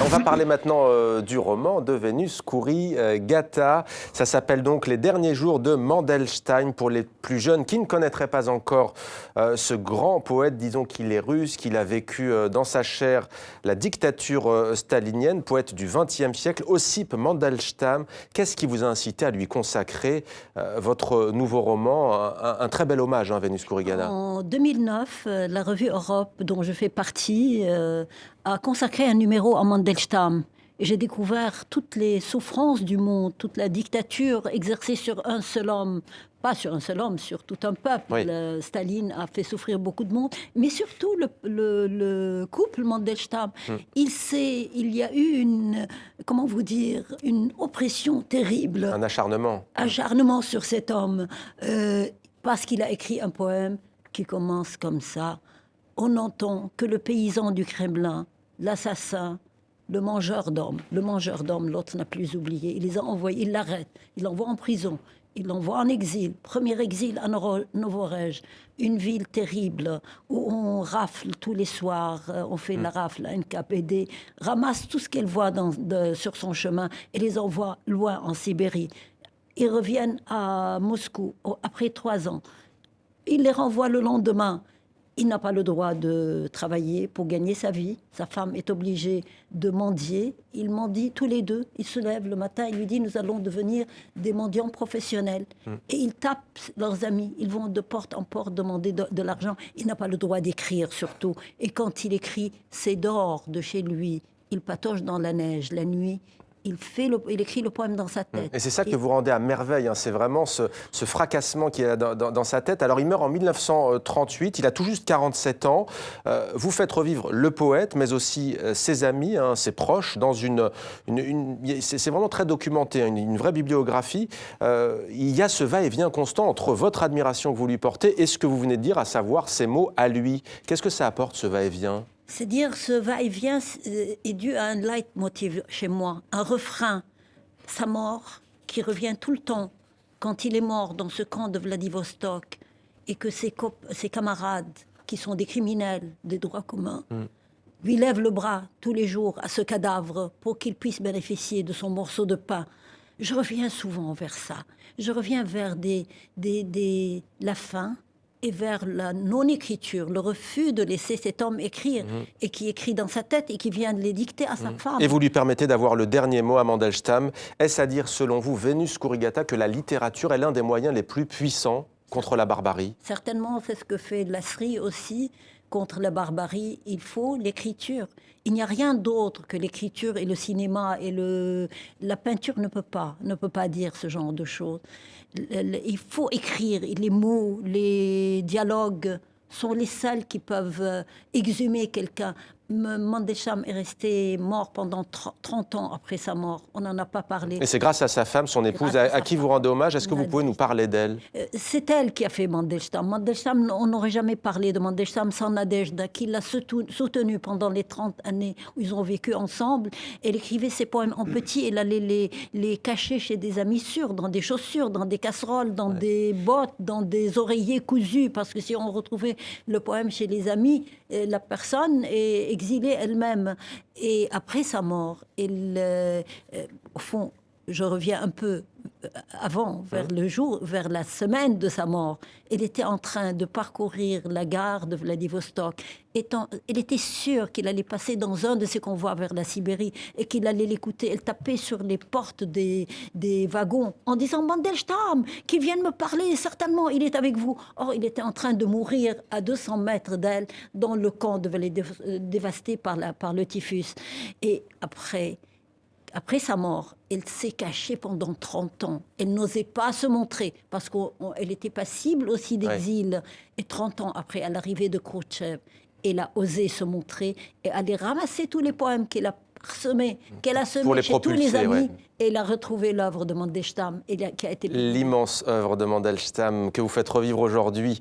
On va parler maintenant du roman de Vénus Kouri-Gata. Ça s'appelle donc Les derniers jours de Mandelstam pour les plus jeunes qui ne connaîtraient pas encore ce grand poète. Disons qu'il est russe, qu'il a vécu dans sa chair la dictature stalinienne, poète du XXe siècle. Ossip Mandelstam, qu'est-ce qui vous a incité à lui consacrer votre nouveau roman, un très bel hommage, Vénus Kouri-Gata? En 2009, la revue Europe, dont je fais partie, a consacré un numéro à Mandelstam. Et j'ai découvert toutes les souffrances du monde, toute la dictature exercée sur un seul homme. Pas sur un seul homme, sur tout un peuple. Oui. Staline a fait souffrir beaucoup de monde. Mais surtout, le couple Mandelstam. Il y a eu comment vous dire, une oppression terrible. Un acharnement. Acharnement sur cet homme. Parce qu'il a écrit un poème qui commence comme ça. On n'entend que le paysan du Kremlin, l'assassin, le mangeur d'hommes, l'autre n'a plus oublié. Il les a envoyés, il l'arrête, il l'envoie en prison, il l'envoie en exil. Premier exil à Novoroj, une ville terrible où on rafle tous les soirs, on fait la rafle, la NKPD ramasse tout ce qu'elle voit sur son chemin et les envoie loin en Sibérie. Ils reviennent à Moscou après 3 ans. Il les renvoie le lendemain. Il n'a pas le droit de travailler pour gagner sa vie. Sa femme est obligée de mendier. Ils mendient tous les deux. Ils se lèvent le matin. Il lui dit, nous allons devenir des mendiants professionnels. Et ils tapent leurs amis. Ils vont de porte en porte demander de l'argent. Il n'a pas le droit d'écrire surtout. Et quand il écrit, c'est dehors de chez lui. Il patauge dans la neige la nuit. Il écrit le poème dans sa tête. Et c'est ça que vous rendez à merveille, c'est vraiment ce fracassement qu'il a dans sa tête. Alors il meurt en 1938, il a tout juste 47 ans. Vous faites revivre le poète, mais aussi ses amis, ses proches, dans c'est vraiment très documenté, une vraie bibliographie. Il y a ce va-et-vient constant entre votre admiration que vous lui portez et ce que vous venez de dire, à savoir ses mots à lui. Qu'est-ce que ça apporte, ce va-et-vient ? C'est-à-dire, ce va-et-vient est dû à un leitmotiv chez moi, un refrain, sa mort, qui revient tout le temps. Quand il est mort dans ce camp de Vladivostok, et que ses camarades, qui sont des criminels des droits communs, lui lèvent le bras tous les jours à ce cadavre pour qu'il puisse bénéficier de son morceau de pain. Je reviens souvent vers ça. Je reviens vers la faim, et vers la non-écriture, le refus de laisser cet homme écrire, et qui écrit dans sa tête et qui vient de les dicter à sa femme. Et vous lui permettez d'avoir le dernier mot à Mandelstam. Est-ce à dire, selon vous, Vénus Kouri-Gata, que la littérature est l'un des moyens les plus puissants contre la barbarie? Certainement, c'est ce que fait Lasri aussi. Contre la barbarie, il faut l'écriture. Il n'y a rien d'autre que l'écriture et le cinéma et la peinture ne peut pas dire ce genre de choses. Il faut écrire. Les mots, les dialogues sont les seuls qui peuvent exhumer quelqu'un. Mandelstam est resté mort pendant 30 ans après sa mort. On n'en a pas parlé. Et c'est grâce à sa femme, son épouse, à qui vous rendez hommage. Est-ce que vous pouvez nous parler d'elle? C'est elle qui a fait Mandelstam. Mandelstam, on n'aurait jamais parlé de Mandelstam sans Nadejda, qui l'a soutenu pendant les 30 années où ils ont vécu ensemble. Elle écrivait ses poèmes en petit. Elle allait les cacher chez des amis sûrs, dans des chaussures, dans des casseroles, dans des bottes, dans des oreillers cousus. Parce que si on retrouvait le poème chez les amis, la personne est exilée elle-même. Et après sa mort, au fond, je reviens un peu avant, vers la semaine de sa mort. Elle était en train de parcourir la gare de Vladivostok. Elle était sûre qu'il allait passer dans un de ses convois vers la Sibérie et qu'il allait l'écouter. Elle tapait sur les portes des wagons en disant « Mandelstam, qui vient de me parler, certainement, il est avec vous ». Or, il était en train de mourir à 200 mètres d'elle dans le camp dévasté par le typhus. Et après sa mort, elle s'est cachée pendant 30 ans. Elle n'osait pas se montrer parce qu'elle était passible aussi d'exil. Et 30 ans après, à l'arrivée de Khrouchtchev, elle a osé se montrer et aller ramasser tous les poèmes qu'elle a semés chez tous les amis. Et elle a retrouvé l'œuvre de Mandelstam, qui a été... L'immense œuvre de Mandelstam que vous faites revivre aujourd'hui.